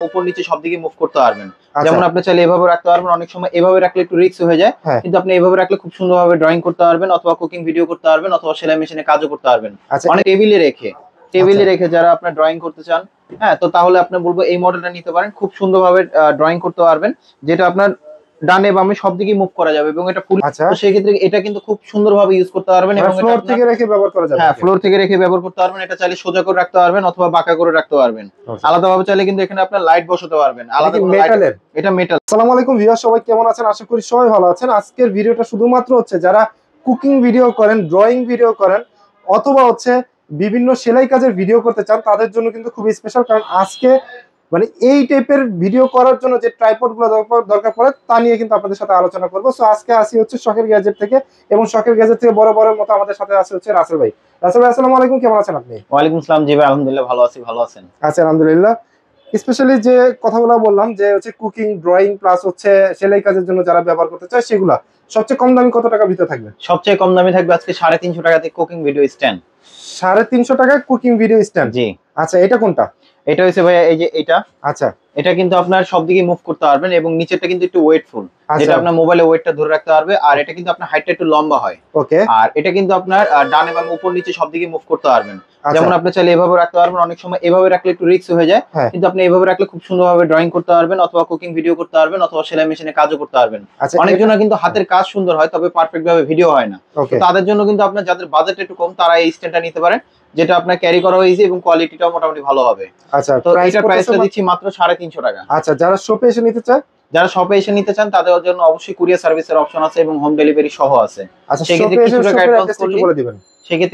উপর নিচে সব দিকে মুভ করতে পারবেন। যেমন আপনি চাইলে এভাবে রাখতে পারবেন, অনেক সময় এভাবে রাখলে একটু রিস্ক হয়ে যায়, কিন্তু আপনি এভাবে রাখলে খুব সুন্দরভাবে ড্রয়িং করতে পারবেন, অথবা কুকিং ভিডিও করতে পারবেন, অথবা সেলাই মেশিনে কাজও করতে পারবেন। অনেক টেবিলে রেখে যারা আপনার ড্রয়িং করতে চান, হ্যাঁ, তো তাহলে আপনি বলবো এই মডেলটা নিতে পারেন। খুব সুন্দরভাবে ড্রয়িং করতে পারবেন, যেটা আপনার ডানে বামে সব দিকে মুভ করা যাবে, এবং এটা ফুল, সেই ক্ষেত্রে এটা কিন্তু খুব সুন্দরভাবে ইউজ করতে পারবেন, এবং ফ্লোর থেকে রেখে ব্যবহার করা যাবে। হ্যাঁ, ফ্লোর থেকে রেখে ব্যবহার করতে পারবেন। এটা চাইলে সোজা করে রাখতে পারবেন, অথবা বাঁকা করে রাখতে পারবেন। আলাদাভাবে চাইলে কিন্তু এখানে আপনার লাইট বসাতে পারবেন। আলাদা মেটালের, এটা মেটাল। আসসালামু আলাইকুম ভিউয়ার, সবাই কেমন আছেন? আশা করি সবাই ভালো আছেন। আজকের ভিডিওটা শুধুমাত্র হচ্ছে যারা কুকিং ভিডিও করেন, ড্রয়িং ভিডিও করেন, অথবা হচ্ছে বিভিন্ন সেলাই কাজের ভিডিও করতে চান, তাদের জন্য কিন্তু খুবই স্পেশাল। কারণ আজকে মানে এই টাইপের ভিডিও করার জন্য যে ট্রাইপড গুলো দরকার পড়ে তা নিয়ে কিন্তু আপনাদের সাথে আলোচনা করবো। সো আজকে আসি হচ্ছে শখের গ্যাজেট থেকে, এবং শখের গ্যাজেট থেকে বড় মতো আমাদের সাথে আসে হচ্ছে রাসেল ভাই। রাসেল ভাই, আসসালামু আলাইকুম, কেমন আছেন আপনি? ওয়ালাইকুম আসসালাম। জি ভাই, আলহামদুলিল্লাহ ভালো আছি। ভালো আছেন? আচ্ছা, আলহামদুলিল্লাহ। স্পেশালি যে কথাগুলো বললাম যে হচ্ছে কুকিং, ড্রয়িং প্লাস হচ্ছে সেলাই কাজের জন্য যারা ব্যবহার করতে চায়, সেগুলা সবচেয়ে কম দামি কত টাকার ভিতরে থাকবে? সবচেয়ে কম দামি থাকবে আজকে 350 টাকাতে কুকিং ভিডিও স্ট্যান্ড। 350 টাকা কুকিং ভিডিও স্ট্যান্ড? জি। আচ্ছা, এটা কোনটা? এটা হচ্ছে ভাইয়া এই যে এটা। আচ্ছা, এটা কিন্তু আপনার সব দিকে মুভ করতে পারবেন, এবং নিচেরটা কিন্তু একটু ওয়েটফুল, যেটা আপনার মোবাইলে ওয়েটটা ধরে রাখতে পারবে। আর এটা কিন্তু আপনার হাইটটা একটু লম্বা হয়। ওকে। আর এটা কিন্তু আপনার ডানে বামে উপর নিচে সব দিকে মুভ করতে পারবেন। যেমন আপনি চাইলে এভাবে রাখতে পারবেন, অনেক সময় এভাবে রাখলে একটু রিস্ক হয়ে যায়, কিন্তু আপনি এভাবে রাখলে খুব সুন্দরভাবে ড্রয়িং করতে পারবেন, অথবা কুকিং ভিডিও করতে পারবেন, অথবা সেলাই মেশিনে কাজও করতে পারবেন। অনেকজনের কিন্তু হাতের কাজ সুন্দর হয়, তবে পারফেক্ট ভাবে ভিডিও হয় না। তো তাদের জন্য কিন্তু আপনার যাদের বাজেট একটু কম, তারা এই স্ট্যান্ডটা নিতে পারেন, যেটা আপনার ক্যারি করা ইজি এবং কোয়ালিটিটাও মোটামুটি ভালো হবে। আচ্ছা, তো এটা প্রাইসটা দিচ্ছি মাত্র 350 টাকা। আচ্ছা, যারা শপে এসে নিতে চায়, তাদের জন্য অবশ্যই কুরিয়ার সার্ভিসের অপশন আছে, এবং হোম ডেলিভারি সহ আছে। আচ্ছা, সেক্ষেত্রে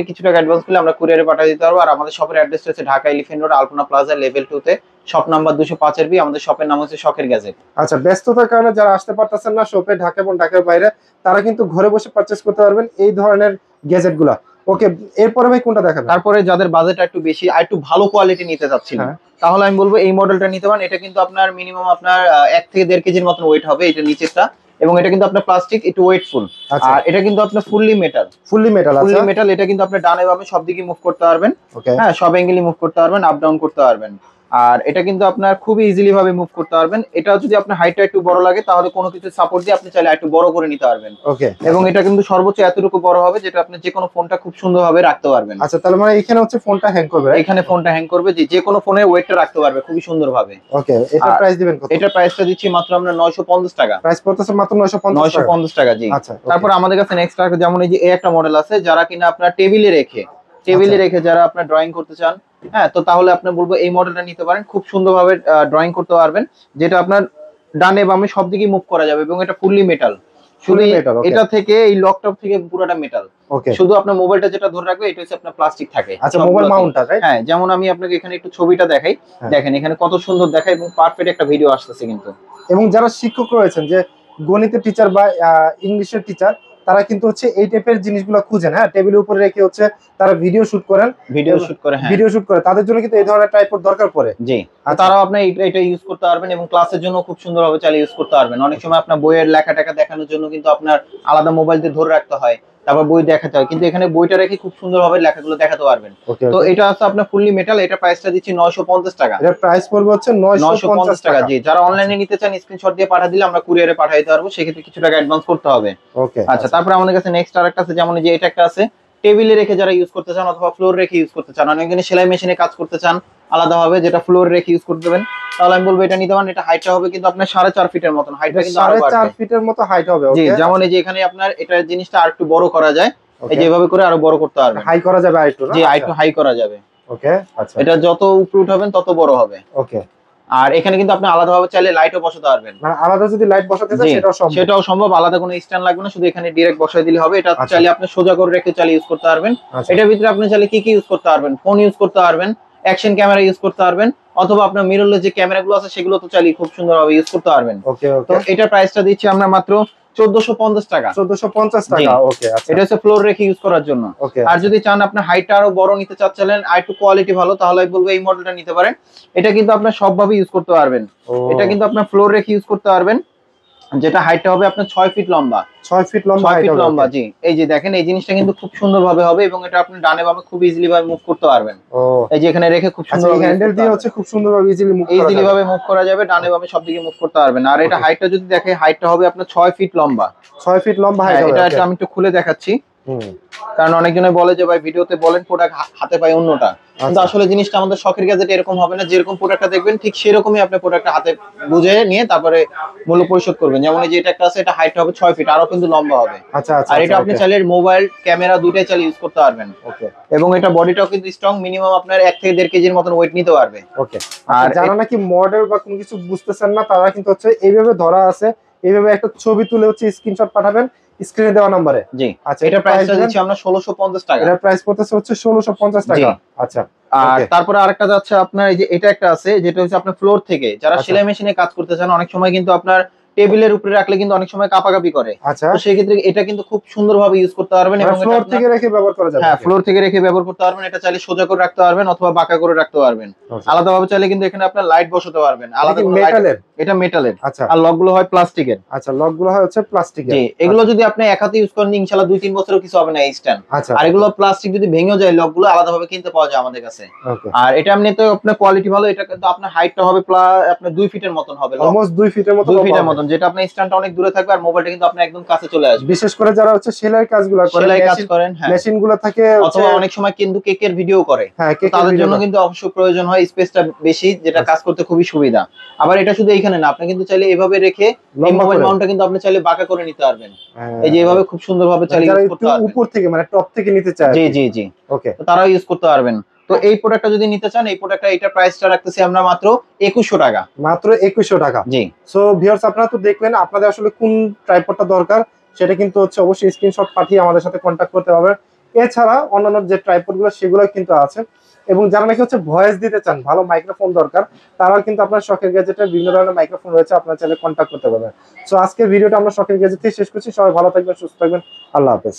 কিছু টাকা অ্যাডভান্স করলে আমরা কুরিয়ারে পাঠিয়ে দিতে পারবো। আর আমাদের শপের অ্যাড্রেস হচ্ছে ঢাকা এলিফ্যান্ট রোড, আলপনা প্লাজা, লেভেল 2 তে, শপ নাম্বার 205 এর বি। আমাদের শপের নাম হচ্ছে শখের গ্যাজেট। আচ্ছা, ব্যস্ততার কারণে যারা আসতে পারতেছেন না শপে, ঢাকা এবং ঢাকার বাইরে, তারা কিন্তু ঘরে বসে পারচেজ করতে পারবেন এই ধরনের গ্যাজেটগুলা। ওকে, এরপরে ভাই কোনটা দেখাবেন? তারপরে যাদের বাজেট একটু বেশি, আর একটু ভালো কোয়ালিটি নিতে চাচ্ছিলেন, তাহলে আমি বলবো এই মডেলটা নিতে পারেন। এটা কিন্তু আপনার মিনিমাম আপনার 1 থেকে 1.5 কেজির মতন ওয়েট হবে এটা নিচেরটা, এবং এটা কিন্তু আপনার প্লাস্টিক, একটু ওয়েটফুল। আর এটা কিন্তু আপনার ফুললি মেটাল। এটা কিন্তু আপনার ডানে বামে সব দিকে মুভ করতে পারবেন। হ্যাঁ, সব অ্যাঙ্গেলে মুভ করতে পারবেন, আপ ডাউন করতে পারবেন। আর এটা কিন্তু আপনার খুবই ইজিলি ভাবে মুভ করতে পারবেন। এটা যদি আপনার হাইটটা একটু বড় লাগে, তাহলে কোনো কিছু সাপোর্ট দিয়ে আপনি চাইলে একটু বড় করে নিতে পারবেন। ওকে। এবং এটা কিন্তু সর্বোচ্চ এতটুকু বড় হবে, যেটা আপনি যে কোনো ফোনটা খুব সুন্দরভাবে রাখতে পারবেন। আচ্ছা, তাহলে মানে এখানে হচ্ছে ফোনটা হ্যাং করবে? এখানে ফোনটা হ্যাং করবে, যে কোনো ফোনে ওয়েটটা রাখতে পারবে খুবই সুন্দরভাবে। ওকে, এটা প্রাইস দিবেন কত? এটা প্রাইসটা দিচ্ছি মাত্র আমরা 950 টাকা। প্রাইস পড়তেছে মাত্র 950 টাকা। জি। আচ্ছা, তারপর আমাদের কাছে নেক্সট যেমন এই যে একটা মডেল আছে, যারা কিনা আপনার টেবিলে রেখে যারা আপনার ড্রয়িং করতে চান, হ্যাঁ, তো তাহলে আপনি বলবো এই মডেলটা নিতে পারেন। খুব সুন্দরভাবে ড্রয়িং করতে পারবেন, যেটা আপনার ডানে বামে সব দিকে মুভ করা যাবে, এবং এটা ফুললি মেটাল। শুধু এটা থেকে এই লকটপ থেকে পুরোটা মেটাল। শুধু আপনার মোবাইলটা যেটা ধরে রাখবে এটা হচ্ছে আপনার প্লাস্টিক থাকে। আচ্ছা, মোবাইল মাউন্টটা, রাইট? হ্যাঁ, যেমন আমি আপনাকে এখানে একটু ছবিটা দেখাই, দেখেন এখানে কত সুন্দর দেখায়, এবং পারফেক্ট একটা ভিডিও আসতেছে কিন্তু। এবং যারা শিক্ষক রয়েছেন, যে গণিতের টিচার বা ইংলিশের টিচার, তারা কিন্তু হচ্ছে এই টাইপের জিনিসগুলো খুঁজেন। হ্যাঁ, টেবিলের উপরে রেখে হচ্ছে তারা ভিডিও শুট করেন, তাদের জন্য কিন্তু এই ধরনের ট্রাইপড দরকার পড়ে। জি। তারাও আপনি এটা ইউজ করতে পারবেন, এবং ক্লাসের জন্য খুব সুন্দরভাবে চালিয়ে ইউজ করতে পারবেন। অনেক সময় আপনার বইয়ের লেখাটাকে দেখানোর জন্য কিন্তু আপনার আলাদা মোবাইল দিয়ে ধরে রাখতে হয়, তারপর বই দেখাতে হয়, কিন্তু এখানে বইটা রেখে খুব সুন্দরভাবে লেখাগুলো দেখাতে পারবেন। তো এটা আছে আপনার ফুললি মেটাল। এটা প্রাইসটা দিচ্ছি 950 টাকা। এর প্রাইস পড়বে হচ্ছে 950 টাকা। জি। যারা অনলাইনে নিতে চান স্ক্রিনশট দিয়ে পাঠিয়ে দিলে আমরা কুরিয়ারে পাঠিয়ে দিতে পারবো, সেক্ষেত্রে কিছু টাকা অ্যাডভান্স করতে হবে। ওকে। আচ্ছা, তারপর আমাদের কাছে নেক্সট আরেকটা আছে, যেমন এই যে এটা একটা আছে, টেবিলে রেখে যারা ইউজ করতে চান, অথবা ফ্লোর রেখে ইউজ করতে চান, অনেকজনে সেলাই মেশিনে কাজ করতে চান আলাদাভাবে, যেটা ফ্লোর রেখে ইউজ করতে দেবেন, তাহলে আমি বলবো এটা নিতে পারেন। এটা হাইটটা হবে কিন্তু আপনার 4.5 ফিটের মতন। হাইটটা কিন্তু 4.5 ফিটের মতো হাইট হবে। জি। যেমন এই যে এখানে আপনার এটা জিনিসটা আরেকটু বড় করা যায়, এই যে এভাবে করে আরো বড় করতে পারবেন। হাই করা যাবে আরেকটু? জি, আরেকটু হাই করা যাবে। ওকে। আচ্ছা, এটা যত উপরে উঠাবেন তত বড় হবে। ওকে। আর এখানে কিন্তু আপনি আলাদাভাবে চাইলে লাইটও বসাতে পারবেন। মানে আলাদা যদি লাইট বসাতে চান সেটাও সম্ভব। আলাদা কোনো স্ট্যান্ড লাগবে না, শুধু এখানে ডাইরেক্ট বসাই দিলে হবে। এটা চাইলে আপনি সোজা করে রেখে চালিয়ে ইউজ করতে পারবেন। এটার ভিতরে আপনি চাইলে কি ইউজ করতে পারবেন? ফোন ইউজ করতে পারবেন, অ্যাকশন ক্যামেরা ইউজ করতে পারবেন, অথবা আপনার মিররলেস যে ক্যামেরাগুলো আছে সেগুলো তো চাইলে খুব সুন্দরভাবে ইউজ করতে পারবেন। ওকে। তো এটার প্রাইসটা দিচ্ছি আমরা মাত্র 1450 টাকা। 1450 টাকা। ওকে। আচ্ছা, এটা হচ্ছে ফ্লোর রেখে ইউজ করার জন্য। আর যদি চান আপনার হাইটটা আরো বড় নিতে চাচ্ছিলেন, আর একটু কোয়ালিটি ভালো, তাহলে আমি বলবো এই মডেলটা নিতে পারেন। এটা কিন্তু আপনার সবভাবে ইউজ করতে পারবেন। এটা কিন্তু আপনার ফ্লোর রেখে ইউজ করতে পারবেন, যেটা হাইটটা হবে আপনার 6 ফিট লম্বা। 6 ফিট লম্বা 6 হাইট ফিট হবে, লম্বা, okay। জি। এই যে দেখেন এই জিনিসটা কিন্তু খুব সুন্দরভাবে হবে এবং এটা আপনি ডানে বামে খুব ইজিলি ভাবে মুভ করতে পারবেন। ও এই যে এখানে রেখে খুব আচ্ছা, এই সুন্দরভাবে হ্যান্ডেল দিয়ে হচ্ছে খুব সুন্দরভাবে ইজিলি মুভ করা ইজিলি যাবে। ভাবে মুভ করা যাবে, ডানে বামে সব দিকে মুভ করতে পারবেন। আর এটা Okay। হাইটটা যদি দেখে, হাইটটা হবে আপনার 6 ফিট লম্বা। 6 ফিট লম্বা হাইট হ্যাঁ, হবে, এটা আমি একটু খুলে দেখাচ্ছি, হুম। কারণ অনেকজনে বলে যে ভাই ভিডিওতে বলেন প্রোডাক্ট হাতে পাই অন্যটা, কিন্তু আচ্ছা। আসলে জিনিসটা আমাদের শখের গ্যাজেট এরকম হবে না। যেরকম প্রোডাক্টটা দেখবেন ঠিক সেরকমই আপনি প্রোডাক্টটা হাতে বুঝে নিয়ে তারপরে মূল্য পরিশোধ করবেন। যেমন এই যে এটা একটা আছে, এটা হাইট হবে 6 ফিট, আরো কিন্তু লম্বা হবে। আচ্ছা আচ্ছা আর এটা আপনি ওকে চাইলে মোবাইল ক্যামেরা দুইটাই চালিয়ে ইউজ করতে পারবেন। ওকে এবং এটা বডিটাও কিন্তু স্ট্রং, মিনিমাম আপনার 1 থেকে 1.5 কেজির মতন ওয়েট নিতে পারবে। ওকে। আর যারা নাকি মডেল বা কোনো কিছু বুঝতেছেন না, তারা কিন্তু হচ্ছে এইভাবে ধরা আছে, এইভাবে একটা ছবি তুলে হচ্ছে স্ক্রিনশট পাঠাবেন স্ক্রিনে দেওয়া নম্বরে। জি। আচ্ছা, এটা প্রাইসটা দিচ্ছি আমরা 1650 টাকা। এটার প্রাইস পড়তেছে হচ্ছে 1650 টাকা। আচ্ছা। আর তারপরে আরেকটা যাচ্ছে আপনার, এই যে এটা একটা আছে যেটা হচ্ছে আপনার ফ্লোর থেকে যারা সেলাই মেশিনে কাজ করতে চান, অনেক সময় কিন্তু আপনার টেবিলের উপরে রাখলে কিন্তু অনেক সময় কাঁপাকাঁপি করে। আচ্ছা। তো সেই ক্ষেত্রে এটা কিন্তু খুব সুন্দরভাবে ইউজ করতে পারবেন এবং ফ্লোর থেকে রেখে ব্যবহার করা যাবে। হ্যাঁ, ফ্লোর থেকে রেখে ব্যবহার করতে পারবেন। এটা চাইলে সোজা করে রাখতে পারবেন অথবা বাঁকা করে রাখতে পারবেন। আলাদাভাবে চাইলে কিন্তু এখানে আপনার লাইট বসাতে পারবেন। আলাদা মেটালের, এটা মেটালের। আচ্ছা। আর লকগুলো হয় প্লাস্টিকের। আচ্ছা, লকগুলো হয় হচ্ছে প্লাস্টিকের। জি, এগুলো যদি আপনি এক হাতে ইউজ করেন ইনশাআল্লাহ 2-3 বছরও কিছু হবে না এই স্ট্যান্ড। আচ্ছা। আর এগুলো প্লাস্টিক যদি ভেঙেও যায়, লকগুলো আলাদাভাবে কিনতে পাওয়া যায় আমাদের কাছে। ওকে। আর এটা এমনিতে আপনার কোয়ালিটি ভালো। এটা কিন্তু আপনার হাইটটা হবে আপনার 2 ফিটের মতন হবে, অলমোস্ট 2 ফিটের মতো, 2 ফিটের মতন, যেটা আপনার স্ট্যান্ডটা অনেক দূরে থাকবে আর মোবাইলটা কিন্তু আপনার একদম কাছে চলে আসবে। বিশেষ করে যারা হচ্ছে সেলাই কাজগুলো করেন, সেলাই কাজ করেন, হ্যাঁ, মেশিনগুলো থাকে অথবা অনেক সময় কিন্তু কেকের ভিডিও করে, হ্যাঁ, তাদের জন্য কিন্তু অবশ্যই প্রয়োজন হয় স্পেসটা বেশি, যেটা কাজ করতে খুবই সুবিধা। আবার এটা শুধু এইখানে না, আপনি কিন্তু চাইলে এভাবে রেখে মোবাইল মাউন্টটা কিন্তু আপনি চাইলে বাঁকা করে নিতে পারবেন। এই যে এভাবে খুব সুন্দরভাবে চাইলে ইউজ করতে পারবেন। উপর থেকে মানে টপ থেকে নিতে চায়, জি জি জি, ওকে, তো তারাও ইউজ করতে পারবেন। তো এই প্রোডাক্টটা যদি নিতে চান, এই প্রোডাক্টটা এটা প্রাইসটা রাখতেছি আমরা মাত্র 2100 টাকা। মাত্র 2100 টাকা। জি। সো ভিউয়ার্স, আপনারা তো দেখলেন, আপনাদের আসলে কোন ট্রাইপডটা দরকার সেটা কিন্তু হচ্ছে অবশ্যই স্ক্রিনশট পাঠিয়ে আমাদের সাথে কন্ট্যাক্ট করতে হবে। এছাড়া অন্যান্য যে ট্রাইপডগুলো সেগুলো কিন্তু আছে। এবং যারা নাকি হচ্ছে ভয়েস দিতে চান, ভালো মাইক্রোফোন দরকার, তারাও কিন্তু আপনার শখের গ্যাজেটের বিভিন্ন ধরনের মাইক্রোফোন রয়েছে, আপনারা চাইলে কন্ট্যাক্ট করতে পারবেন। সো আজকের ভিডিওটা আমরা শখের গ্যাজেট থেকে শেষ করছি। সবাই ভালো থাকবেন, সুস্থ থাকবেন, আল্লাহ হাফেজ।